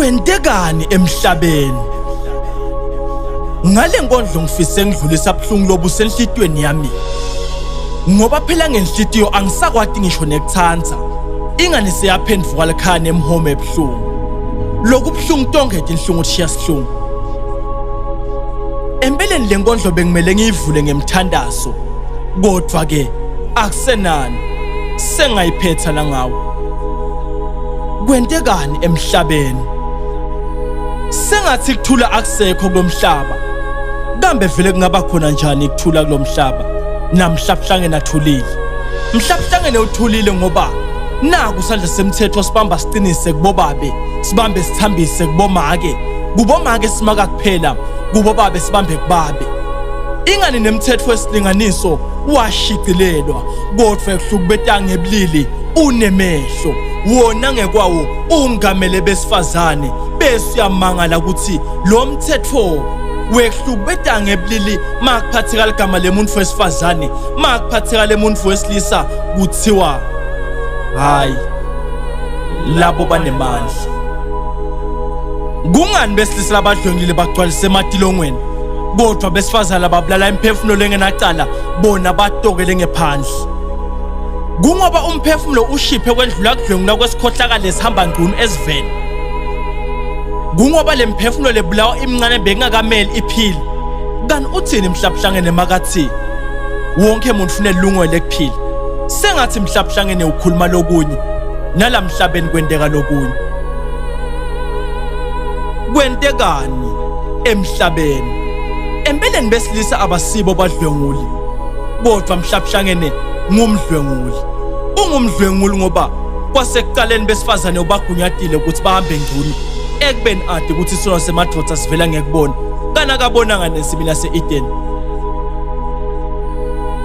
Kwentekani emhlabeni? Ngale nkondlo ngifise ngidlulisa buhlungu lobu senhlitweni yami. Ngoba phela ngenhlitiyo angisakwati ngisho nekuthanza. Ingane seyaphenduka lekhane emhome ebuhlungu. Lokhu buhlungu tongete inhlungu tshiya sihlungu. Empeleni le nkondlo bengimele ngiyivule ngemthandazo. Kodwa ke akusenani. Sengayiphetha la ngawo. Kwentekani emhlabeni? Sengathi kuthula akusekho kulomhlaba. Kambe vele kungaba khona njani ukuthula kulomhlaba? Namhlabhlangene athulile. Mhlabhlangene uthulile ngoba naku sandla semthetho sibamba siqinise kubobabe, sibambe sithambise kubomake. Kubomake simaka kuphela, kubobabe sibambe kubabe. Ingane nemthetho wesilinganiso washicilelwa, kodwa ekuhlukubeta ngebulili unemehlo. Wona ngekwawo ungamele besifazane bese uyamangala ukuthi lo mthetho wekuhlukubeta ngebulili makuphatheka igama lemuntu wesifazane, makuphatheka lemuntu wesilisa kuthiwa hayi labo banemandla. Kungani besilisa labadlwengile bagcwalise ematilongweni, kodwa besifazane ababulala imphefumulo engenacala bona batokele ngephandle? Kungoba umphefumulo ushiphe kwendlula kudlwengula kwesikhohlakala esihamba ngqunu eziveni. Kungoba le mphefumulo lebulawa imncane bengakameli iphile. Kanti uthini mhlabhlangene makathi wonke umuntu ufuna ilungelo lekuphila? Sengathi mhlabhlangene ukhuluma lokunye, nalamhlabeni kwenteka lokunye. Kwentekani emhlabeni? Empeleni besilisa abasibo badlwenguli, kodwa mhlabhlangene ngumdlwenguli. Ungumdlwenguli ngoba kwasekuqaleni besifazane ubagunyatile ukuthi bahambe ngqunu ekubeni ade ukuthi isona semadoda sivela ngekubona kana kabonanga nesibila se-Eden.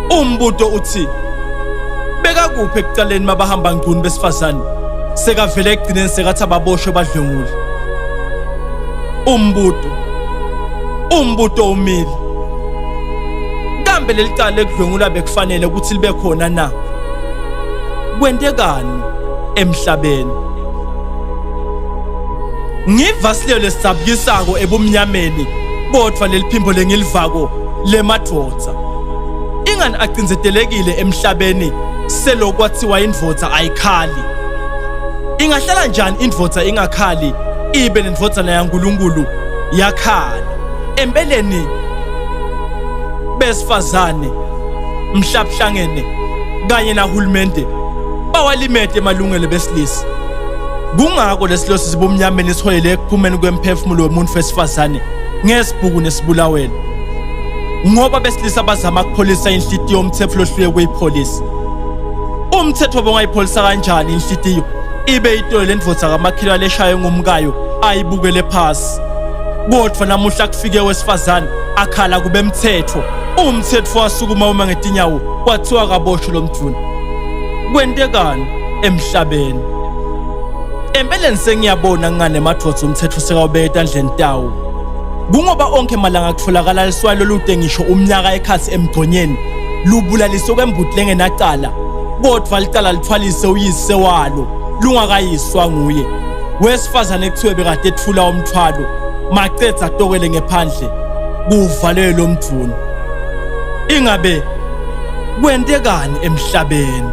Umbuto uthi beka kuphi ekuqaleni mabahamba ngqunu besifazane sekavele ekugcineni sekathi ababoshwe badlwenguli? Umbuto umile. Kambe leli cala lekudlwengula bekufanele ukuthi libe khona na? Kwentekani emhlabeni? Ngivasile lesabukisako ebumnyameni, kodwa leli phimbo lengilivako lemadoda. Ingane acinzetelekile emhlabeni selokwathiwa indvodza ayikhali. Ingahlala njani indvodza ingakhali ibe nendvodzana yaNkulunkulu yakhala? Empeleni besifazane, mhlabhlangene kanye nahulumende bawalimete emalungelo besilisa. Kungako lesilosi sibumnyameni siholele ekuphumeni kwemphefumulo womuntu wesifazane ngesibhuku nesibulawelo. Ngoba besilisa bazama ukupholisa inhlitiyo yomthetho lohluye kuyipholisa. Umthetho bongayipholisa kanjani inhlitiyo ibe itolo lendvodza kaMakhila leshayo ngumkayo ayibukele phasi? Kodwa namuhla kufike wesifazane akhala kube mthetho. Umthetho wasukuma uma ngetinyawo kwathiwa kaboshwe lo mthuni. Kwentekani emhlabeni? Empeleni sengiyabona ngane madoda umthetho sekawubeka endleni tawo. Kungoba onke malanga kutholakala liswalo lude ngisho umnyaka ekhathi emgconyeni lubulaliso kwembuti lengenacala, kodwa licala lithwalise uyise walo lungakayiswa nguye. Wesifazane kuthiwe bekade ethula umthwalo macetha atokele ngephandle kuvalwe lo mthuni. Ingabe kwentekani emhlabeni?